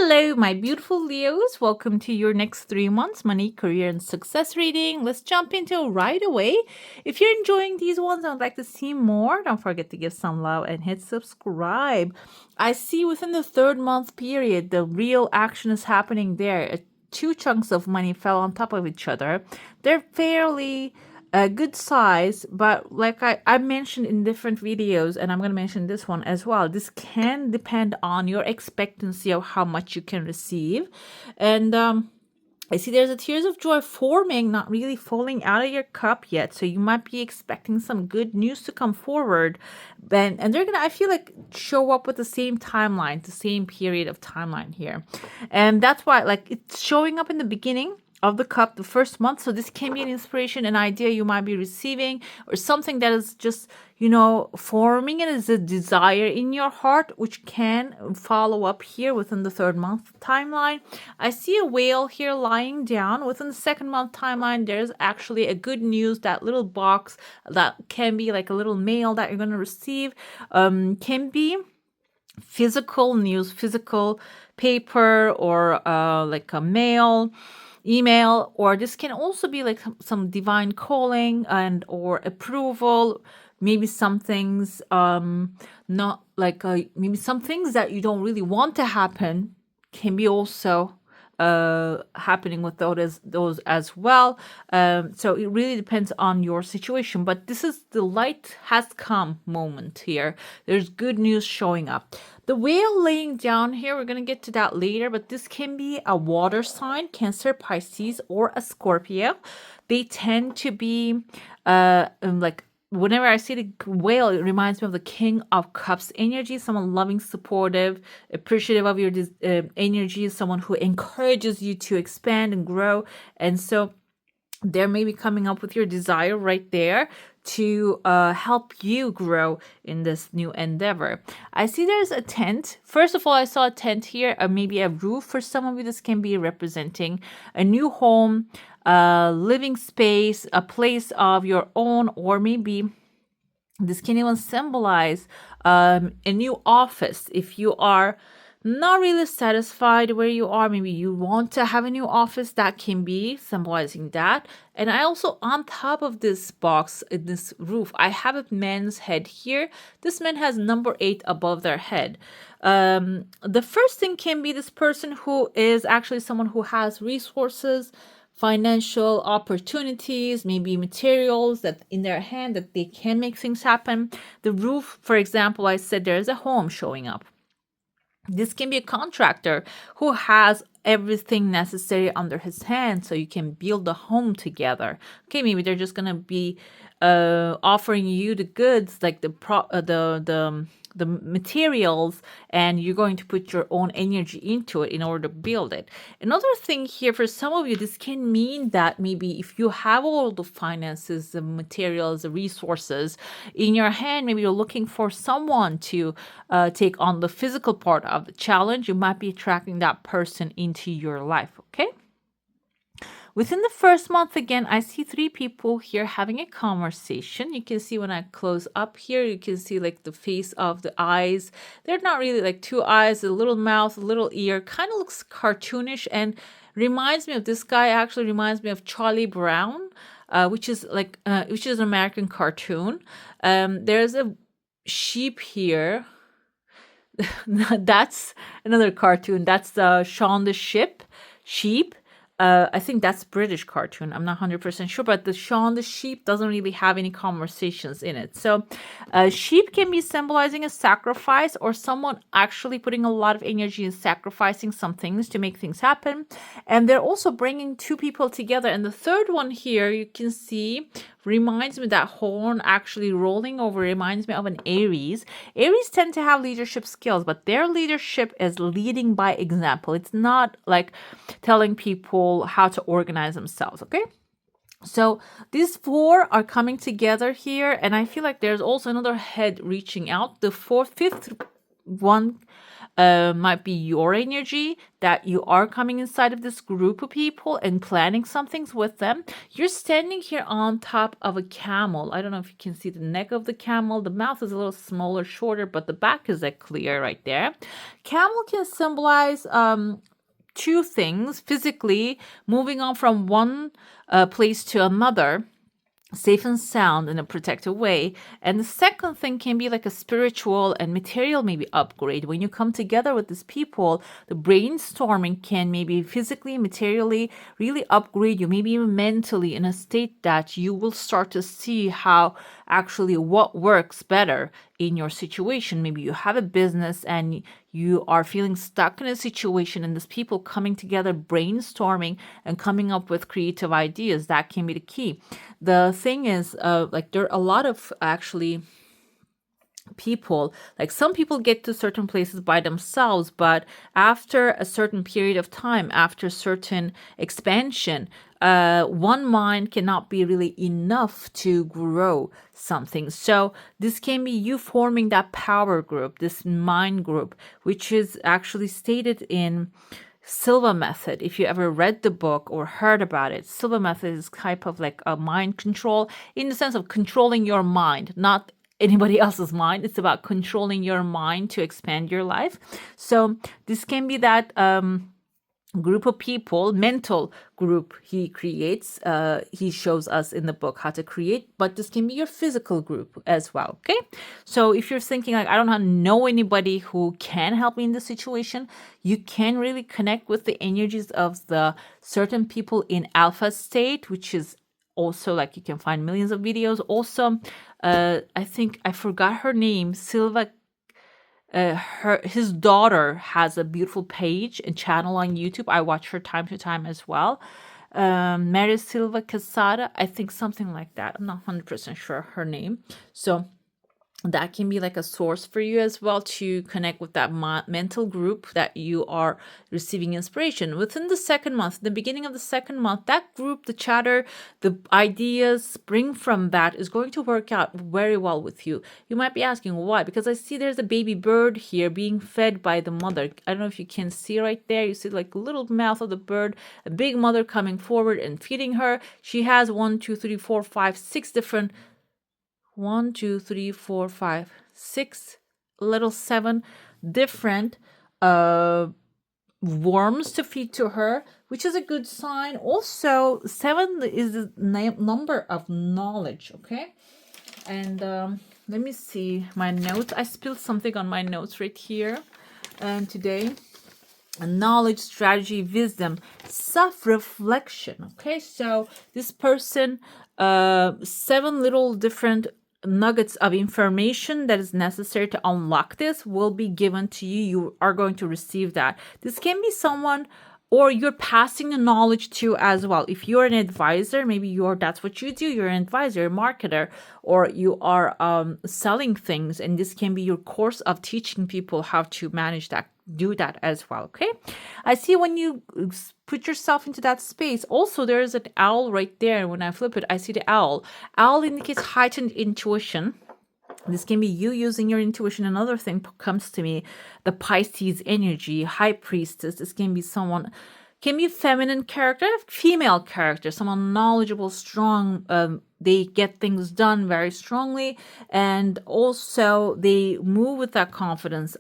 Hello, my beautiful Leos. Welcome to your next 3 months money, career, and success reading. Let's jump into it right away. If you're enjoying these ones and would like to see more, don't forget to give some love and hit subscribe. I see within the 3rd month period, the real action is happening there. Two chunks of money fell on top of each other. They're fairly a good size, but like I mentioned in different videos, and I'm going to mention this one as well, this can depend on your expectancy of how much you can receive. And I see there's a tears of joy forming, not really falling out of your cup yet. So you might be expecting some good news to come forward. And they're gonna, I feel like, show up with the same timeline, the same period of timeline here. And that's why, like, it's showing up in the beginning of the cup, the 1st month. So this can be an inspiration, an idea you might be receiving, or something that is just, forming it as a desire in your heart, which can follow up here within the 3rd month timeline. I see a whale here lying down. Within the 2nd month timeline, there's actually a good news, that little box that can be like a little mail that you're going to receive, can be physical news, physical paper, or like a mail, email, or this can also be like some divine calling and or approval. Maybe some things not like maybe some things that you don't really want to happen can be also happening with those as well. So it really depends on your situation, but this is the light has come moment here. There's good news showing up. The whale laying down here, we're going to get to that later, but this can be a water sign, Cancer, Pisces, or a Scorpio. They tend to be like, whenever I see the whale, it reminds me of the King of Cups energy, someone loving, supportive, appreciative of your energy, someone who encourages you to expand and grow. And so they're maybe coming up with your desire right there to help you grow in this new endeavor. I see there's a tent. First of all, I saw a tent here, maybe a roof. For some of you, this can be representing a new home, living space, a place of your own, or maybe this can even symbolize a new office. If you are not really satisfied where you are, maybe you want to have a new office, that can be symbolizing that. And I also, on top of this box, this roof, I have a man's head here. This man has number 8 above their head. The first thing can be this person who is actually someone who has resources, financial opportunities, maybe materials that in their hand that they can make things happen. The roof, for example, I said there's a home showing up. This can be a contractor who has everything necessary under his hand so you can build a home together. Okay, maybe they're just gonna be offering you the goods, like the materials, and you're going to put your own energy into it in order to build it. Another thing here, for some of you, this can mean that maybe if you have all the finances, the materials, the resources in your hand, maybe you're looking for someone to take on the physical part of the challenge. You might be attracting that person into your life, okay? Within the 1st month, again, I see 3 people here having a conversation. You can see when I close up here, you can see like the face of the eyes. They're not really like 2 eyes, a little mouth, a little ear, kind of looks cartoonish and reminds me of this guy, actually reminds me of Charlie Brown, which is an American cartoon. There's a sheep here. That's another cartoon. That's Shaun the Sheep. I think that's British cartoon. I'm not 100% sure, but the Shaun the Sheep doesn't really have any conversations in it. So sheep can be symbolizing a sacrifice, or someone actually putting a lot of energy in sacrificing some things to make things happen. And they're also bringing 2 people together. And the 3rd one here, you can see, reminds me, that horn actually rolling over reminds me of an Aries. Aries tend to have leadership skills, but their leadership is leading by example. It's not like telling people how to organize themselves, okay? So these 4 are coming together here, and I feel like there's also another head reaching out. The 5th one might be your energy that you are coming inside of this group of people and planning some things with them. You're standing here on top of a camel. I don't know if you can see the neck of the camel. The mouth is a little smaller, shorter, but the back is like clear right there. Camel can symbolize two things: physically moving on from one place to another, safe and sound in a protected way. And the second thing can be like a spiritual and material maybe upgrade. When you come together with these people, the brainstorming can maybe physically, materially really upgrade you, maybe even mentally, in a state that you will start to see how actually what works better in your situation. Maybe you have a business and you are feeling stuck in a situation, and these people coming together, brainstorming and coming up with creative ideas, that can be the key. The thing is, like, there are a lot of actually people, like some people get to certain places by themselves, but after a certain period of time, after certain expansion, one mind cannot be really enough to grow something. So this can be you forming that power group, this mind group, which is actually stated in Silva method. If you ever read the book or heard about it, Silva method is type of like a mind control, in the sense of controlling your mind, not anybody else's mind. It's about controlling your mind to expand your life. So this can be that group of people, mental group he creates. He shows us in the book how to create, but this can be your physical group as well. Okay, so if you're thinking like, I don't know anybody who can help me in this situation, you can really connect with the energies of the certain people in alpha state, which is also like you can find millions of videos. Also, I think I forgot her name, Silva. His daughter has a beautiful page and channel on YouTube. I watch her time to time as well. Mary Silva Casada, I think something like that. I'm not 100% sure her name. So that can be like a source for you as well to connect with that mental group that you are receiving inspiration. Within the second month, the beginning of the second month, that group, the chatter, the ideas spring from that is going to work out very well with you. You might be asking why, because I see there's a baby bird here being fed by the mother. I don't know if you can see right there. You see like a little mouth of the bird, a big mother coming forward and feeding her. She has 1, 2, 3, 4, 5, 6 different 1, 2, 3, 4, 5, 6, little 7 different worms to feed to her, which is a good sign. Also, 7 is the number of knowledge. Okay, and let me see my notes. I spilled something on my notes right here, and today. Knowledge, strategy, wisdom, self-reflection. Okay, so this person, 7 little different nuggets of information that is necessary to unlock this will be given to you. You are going to receive that. This can be someone, or you're passing the knowledge to as well. If you're an advisor, maybe that's what you do. You're an advisor, a marketer, or you are selling things, and this can be your course of teaching people how to manage that. Do that as well. Okay, I see when you put yourself into that space. Also, there's an owl right there. When I flip it, I see the owl. Owl indicates heightened intuition. This can be you using your intuition. Another thing comes to me, the Pisces energy, high priestess. This can be someone, can be a feminine character, female character, someone knowledgeable, strong. They get things done very strongly, and also they move with that confidence,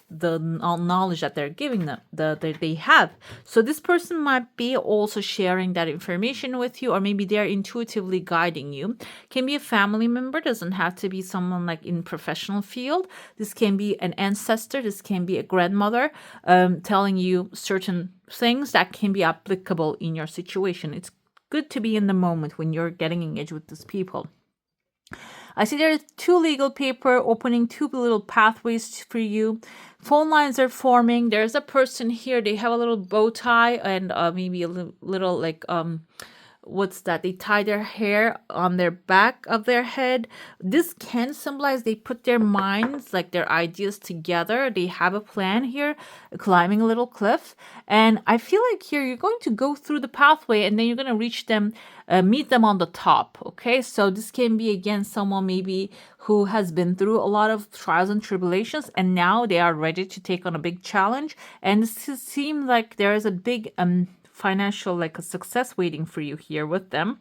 the knowledge that they're giving them, that they have. So this person might be also sharing that information with you, or maybe they're intuitively guiding you. Can be a family member, doesn't have to be someone like in professional field. This can be an ancestor, this can be a grandmother, telling you certain things that can be applicable in your situation. It's good to be in the moment when you're getting engaged with these people. I see there are 2 legal paper opening 2 little pathways for you. Phone lines are forming. There's a person here. They have a little bow tie and maybe a little like what's that? They tie their hair on their back of their head. This can symbolize they put their minds, like their ideas together. They have a plan here, climbing a little cliff. And I feel like here you're going to go through the pathway and then you're going to reach them, meet them on the top. Okay. So this can be again someone maybe who has been through a lot of trials and tribulations and now they are ready to take on a big challenge. And it seems like there is a big financial like a success waiting for you here with them.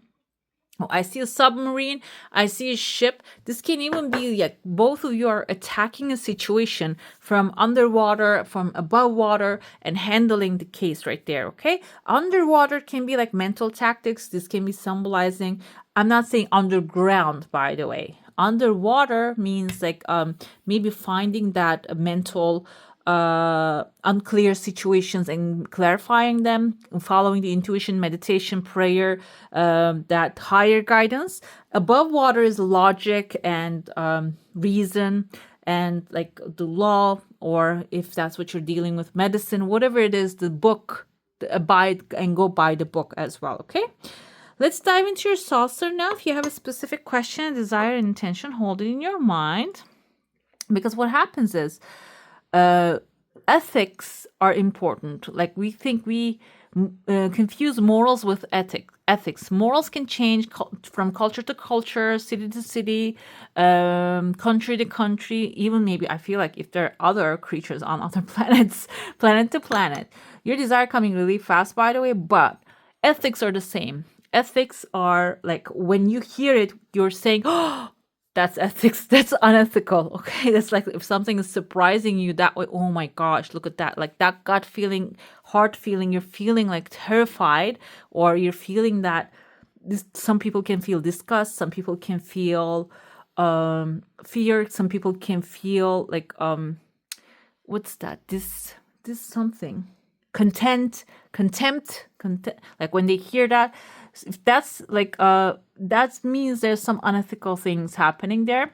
Oh, I see a submarine. I see a ship. This can even be like both of you are attacking a situation from underwater, from above water, and handling the case right there. Okay. Underwater can be like mental tactics. This can be symbolizing. I'm not saying underground, by the way. Underwater means like maybe finding that mental unclear situations and clarifying them, following the intuition, meditation, prayer, that higher guidance. Above water is logic and reason and like the law, or if that's what you're dealing with, medicine, whatever it is, the book, abide and go by the book as well. Okay. Let's dive into your saucer now. If you have a specific question, desire, and intention, hold it in your mind. Because what happens is, ethics are important. Like we think we confuse morals with ethics. Morals can change from culture to culture, city to city, country to country. Even maybe I feel like if there are other creatures on other planets, planet to planet. Your desire coming really fast, by the way, but ethics are the same. Ethics are like when you hear it, you're saying, oh, that's ethics. That's unethical. Okay. That's like if something is surprising you that way. Oh my gosh, look at that. Like that gut feeling, heart feeling, you're feeling like terrified, or you're feeling that some people can feel disgust. Some people can feel fear. Some people can feel like, what's that? This something. Contempt. Like when they hear that, if that's like that means there's some unethical things happening there.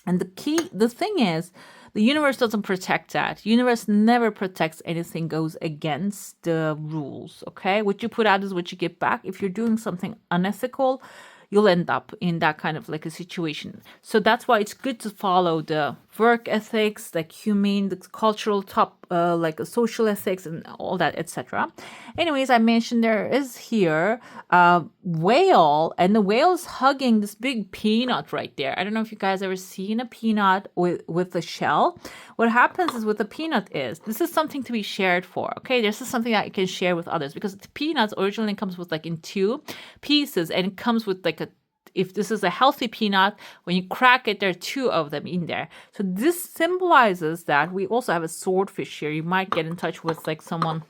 And the thing is, the universe doesn't protect that. Universe never protects anything goes against the rules. Okay, what you put out is what you get back. If you're doing something unethical, you'll end up in that kind of like a situation. So that's why it's good to follow the work ethics, like humane, the cultural top, like social ethics and all that, etc. Anyways, I mentioned there is here a whale, and the whale is hugging this big peanut right there. I don't know if you guys ever seen a peanut with a shell. What happens is with the peanut is, this is something to be shared for, okay? This is something that you can share with others because the peanuts originally comes with like in 2 pieces and it comes with like if this is a healthy peanut, when you crack it, there are 2 of them in there. So this symbolizes that we also have a swordfish here. You might get in touch with like someone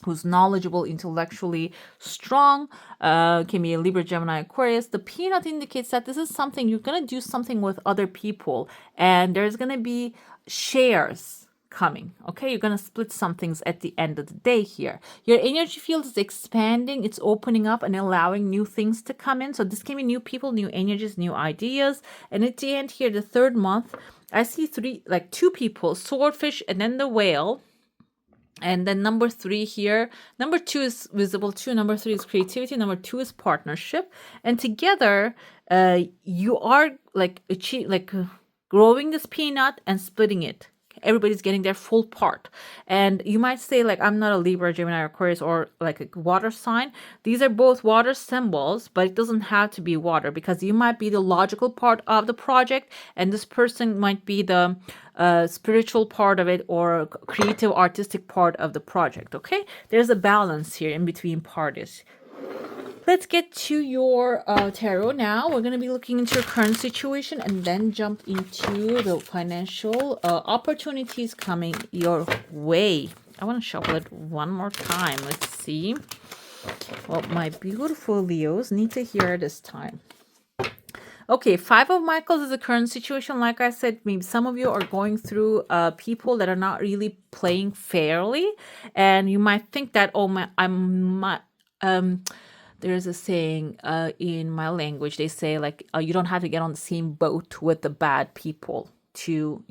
who's knowledgeable, intellectually strong, can be a Libra, Gemini, Aquarius. The peanut indicates that this is something you're going to do something with other people and there's going to be shares coming. Okay, you're going to split some things at the end of the day here. Your energy field is expanding, it's opening up and allowing new things to come in. So this can be new people, new energies, new ideas. And at the end here, the 3rd month, I see 2 people, swordfish and then the whale. And then number 3 here, number 2 is visible too. Number 3 is creativity. Number 2 is partnership. And together, you are growing this peanut and splitting it. Everybody's getting their full part. And you might say, like, I'm not a Libra, Gemini, or Aquarius, or like a water sign. These are both water symbols, but it doesn't have to be water because you might be the logical part of the project, and this person might be the spiritual part of it or creative, artistic part of the project. Okay, there's a balance here in between parties. Let's get to your tarot now. We're going to be looking into your current situation and then jump into the financial opportunities coming your way. I want to shuffle it one more time. Let's see what my beautiful Leos need to hear this time. Okay, 5 of Michaels is the current situation. Like I said, maybe some of you are going through people that are not really playing fairly. And you might think that, there's a saying in my language, they say like, you don't have to get on the same boat with the bad people. to,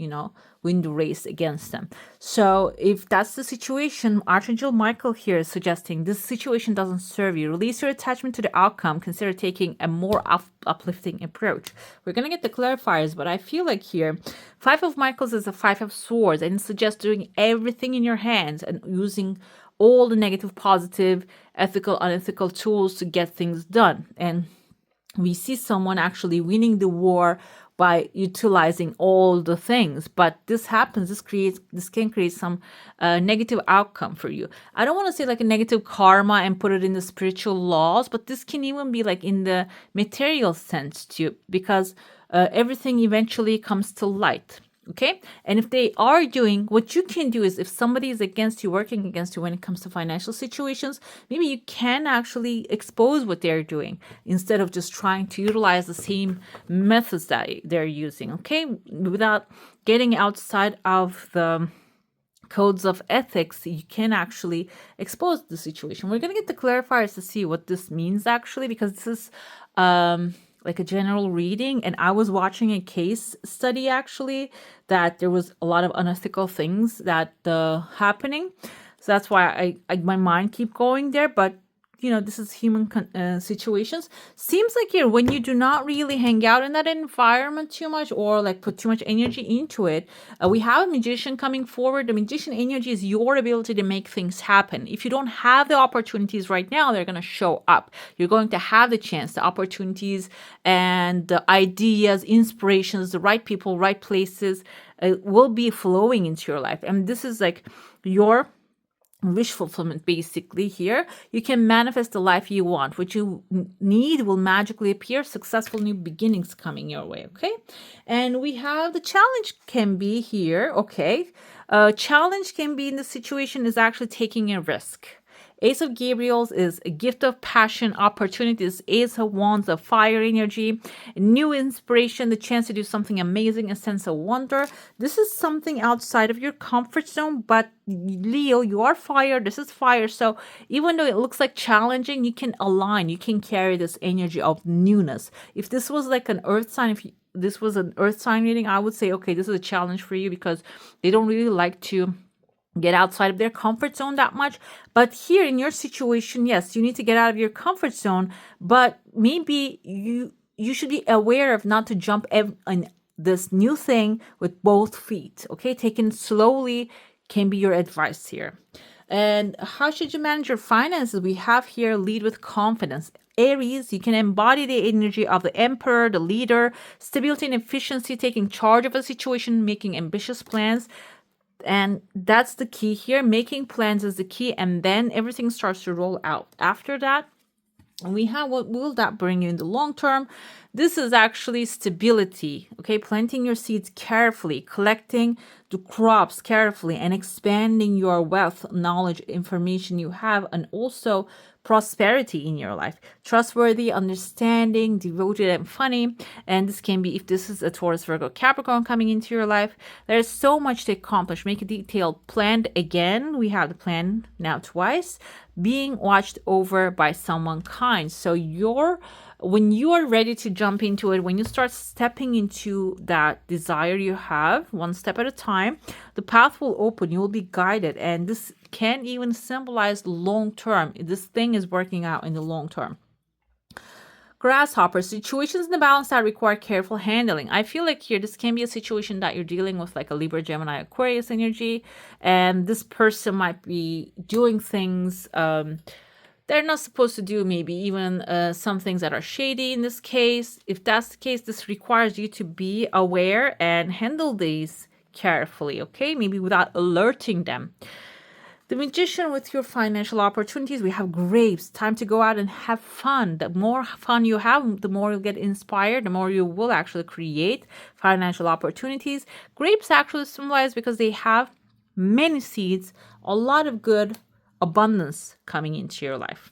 win the race against them. So if that's the situation, Archangel Michael here is suggesting this situation doesn't serve you. Release your attachment to the outcome. Consider taking a more uplifting approach. We're going to get the clarifiers, but I feel like here, Five of Michaels is a Five of Swords, and it suggests doing everything in your hands and using all the negative, positive, ethical, unethical tools to get things done. And we see someone actually winning the war by utilizing all the things, but this happens, this can create some negative outcome for you. I don't want to say like a negative karma and put it in the spiritual laws, but this can even be like in the material sense too, because everything eventually comes to light. Okay. And if they are doing, what you can do is if somebody is against you, working against you when it comes to financial situations, maybe you can actually expose what they're doing instead of just trying to utilize the same methods that they're using. Okay. Without getting outside of the codes of ethics, you can actually expose the situation. We're going to get the clarifiers to see what this means actually, because this is, like a general reading, and I was watching a case study actually that there was a lot of unethical things that happening, so that's why I my mind keep going there. But this is human situations. Seems like here when you do not really hang out in that environment too much or like put too much energy into it, we have a magician coming forward. The magician energy is your ability to make things happen. If you don't have the opportunities right now, they're going to show up. You're going to have the chance, the opportunities and the ideas, inspirations, the right people, right places will be flowing into your life. And this is like your wish fulfillment basically here. You can manifest the life you want. What you need will magically appear. Successful new beginnings coming your way. Okay. And we have the challenge can be here. Okay. Challenge can be in the situation is actually taking a risk. Ace of Gabriels is a gift of passion, opportunities. Ace of Wands, of fire energy, new inspiration, the chance to do something amazing, a sense of wonder. This is something outside of your comfort zone, but Leo, you are fire. This is fire. So even though it looks like challenging, you can align, you can carry this energy of newness. If this was like an earth sign, if this was an earth sign reading, I would say, okay, this is a challenge for you because they don't really like to get outside of their comfort zone that much. But here in your situation, yes, you need to get out of your comfort zone, but maybe you should be aware of not to jump in this new thing with both feet. Okay, taking slowly can be your advice here. And how should you manage your finances? We have here lead with confidence. Aries, you can embody the energy of the emperor, the leader, stability and efficiency, taking charge of a situation, making ambitious plans. And that's the key here. Making plans is the key, and then everything starts to roll out. After that, we have what will that bring you in the long term? This is actually stability. Okay, planting your seeds carefully, collecting the crops carefully, and expanding your wealth, knowledge, information you have, and also prosperity in your life. Trustworthy, understanding, devoted, and funny. And this can be if this is a Taurus, Virgo, Capricorn coming into your life. There's so much to accomplish. Make a detailed plan. Again, we have the plan now twice. Being watched over by someone kind. So when you are ready to jump into it, when you start stepping into that desire you have, one step at a time, the path will open. You will be guided. And this can even symbolize long term. This thing is working out in the long term. Grasshopper, situations in the balance that require careful handling. I feel like here, this can be a situation that you're dealing with like a Libra, Gemini, Aquarius energy. And this person might be doing things they're not supposed to do, maybe even some things that are shady in this case. If that's the case, this requires you to be aware and handle these carefully, okay? Maybe without alerting them. The Magician with your financial opportunities. We have grapes. Time to go out and have fun. The more fun you have, the more you'll get inspired, the more you will actually create financial opportunities. Grapes actually symbolize because they have many seeds, a lot of good abundance coming into your life.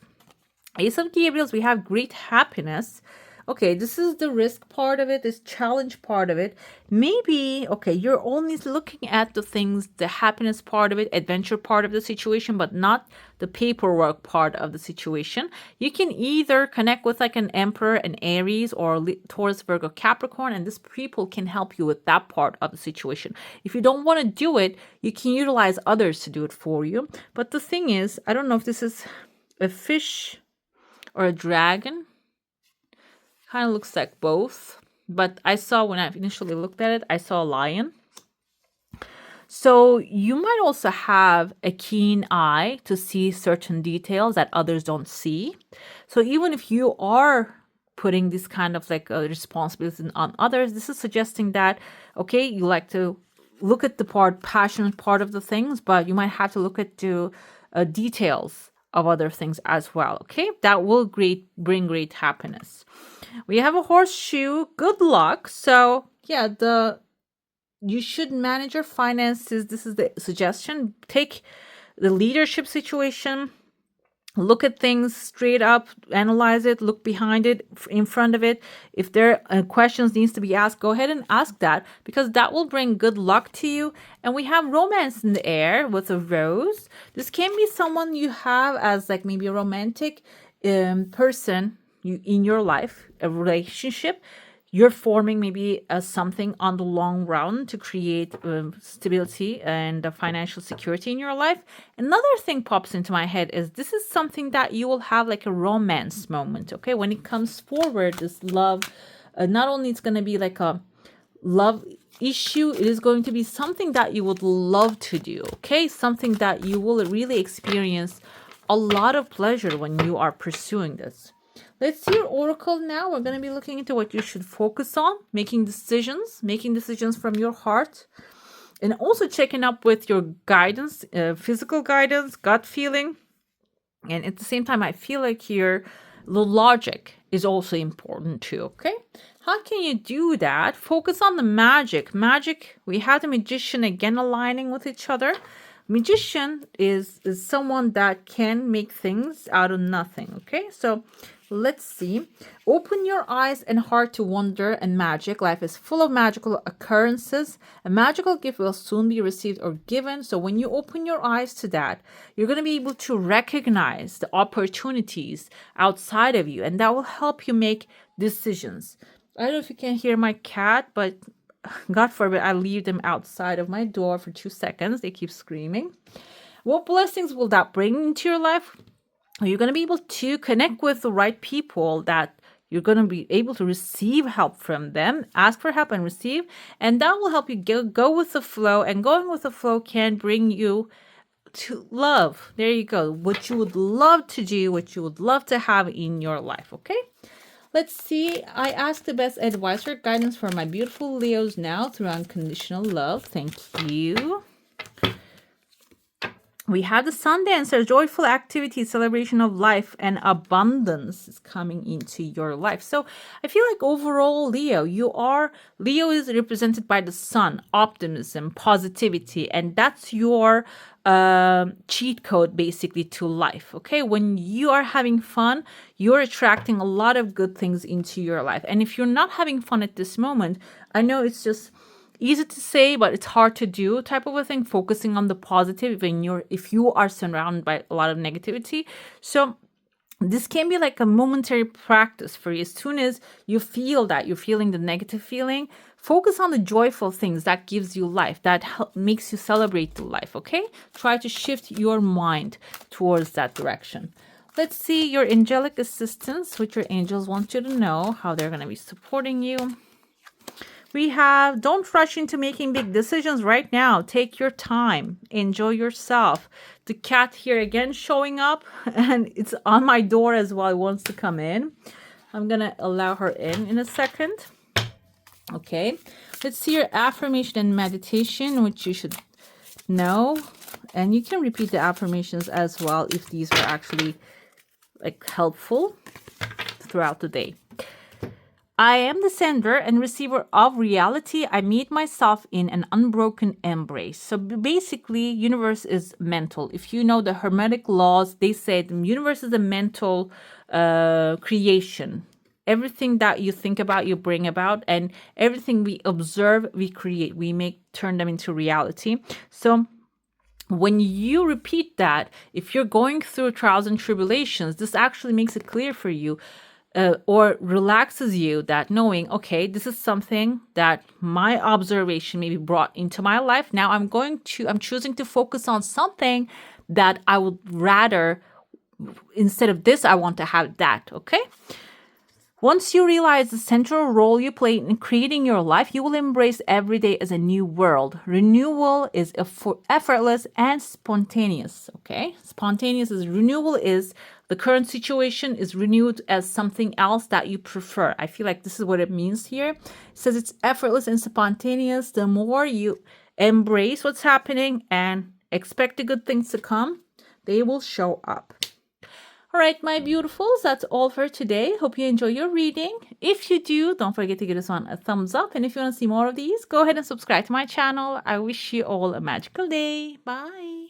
Ace of Gabriels, we have great happiness. okay, this is the risk part of it, this challenge part of it. Maybe, okay, you're only looking at the things, the happiness part of it, adventure part of the situation, but not the paperwork part of the situation. You can either connect with like an Emperor, an Aries, or Taurus, Virgo, Capricorn, and this people can help you with that part of the situation. If you don't want to do it, you can utilize others to do it for you. But the thing is, I don't know if this is a fish or a dragon. Kind of looks like both. But I saw, when I initially looked at it, I saw a lion. So you might also have a keen eye to see certain details that others don't see. So even if you are putting this kind of like responsibility on others, this is suggesting that, okay, you like to look at the passionate part of the things, but you might have to look at the details of other things as well. Okay, that will bring great happiness. We have a horseshoe, good luck. So yeah, you should manage your finances. This is the suggestion. Take the leadership situation, look at things straight up, analyze it, look behind it, in front of it. If there are questions needs to be asked, go ahead and ask that, because that will bring good luck to you. And we have romance in the air with a rose. This can be someone you have as like maybe a romantic person in your life, a relationship. You're forming maybe something on the long run to create stability and financial security in your life. Another thing pops into my head is this is something that you will have like a romance moment, okay? When it comes forward, this love, not only it's going to be like a love issue, it is going to be something that you would love to do, okay? Something that you will really experience a lot of pleasure when you are pursuing this. Let's see your oracle now. We're going to be looking into what you should focus on, making decisions from your heart, and also checking up with your guidance, physical guidance, gut feeling. And at the same time, I feel like here, the logic is also important too, okay? How can you do that? Focus on the magic. Magic, we have the magician again aligning with each other. Magician is someone that can make things out of nothing, okay? So let's see. Open your eyes and heart to wonder and magic. Life is full of magical occurrences. A magical gift will soon be received or given. So when you open your eyes to that, you're going to be able to recognize the opportunities outside of you, and that will help you make decisions. I don't know if you can hear my cat, but God forbid I leave them outside of my door for 2 seconds. They keep screaming. What blessings will that bring into your life? You're going to be able to connect with the right people that you're going to be able to receive help from them. Ask for help and receive. And that will help you go with the flow. And going with the flow can bring you to love. There you go. What you would love to do, what you would love to have in your life. Okay? Let's see. I ask the best advice or guidance for my beautiful Leos now through unconditional love. Thank you. We have the Sun Dancer, joyful activity, celebration of life, and abundance is coming into your life. So I feel like overall, Leo is represented by the sun, optimism, positivity, and that's your cheat code basically to life. Okay, when you are having fun, you're attracting a lot of good things into your life. And if you're not having fun at this moment, I know it's just easy to say, but it's hard to do type of a thing, focusing on the positive if you are surrounded by a lot of negativity. So this can be like a momentary practice for you. As soon as you feel that you're feeling the negative feeling, focus on the joyful things that gives you life, that makes you celebrate the life, okay? Try to shift your mind towards that direction. Let's see your angelic assistance, which your angels want you to know, how they're going to be supporting you. We have, don't rush into making big decisions right now. Take your time. Enjoy yourself. The cat here again showing up, and it's on my door as well. It wants to come in. I'm going to allow her in a second. Okay. Let's see your affirmation and meditation, which you should know. And you can repeat the affirmations as well if these were actually like helpful throughout the day. I am the sender and receiver of reality. I meet myself in an unbroken embrace. So basically, universe is mental. If you know the Hermetic laws, they say the universe is a mental creation. everything that you think about, you bring about, and everything we observe, we create, turn them into reality. So when you repeat that, if you're going through trials and tribulations, this actually makes it clear for you, or relaxes you, that knowing, okay, this is something that my observation maybe brought into my life. Now I'm choosing to focus on something that I would rather, instead of this, I want to have that. Okay. Once you realize the central role you play in creating your life, you will embrace every day as a new world. Renewal is effortless and spontaneous. Okay? Spontaneous is renewal is the current situation is renewed as something else that you prefer. I feel like this is what it means here. It says it's effortless and spontaneous. The more you embrace what's happening and expect the good things to come, they will show up. All right, my beautifuls, that's all for today. Hope you enjoy your reading. If you do, don't forget to give this one a thumbs up. And if you want to see more of these, go ahead and subscribe to my channel. I wish you all a magical day. Bye.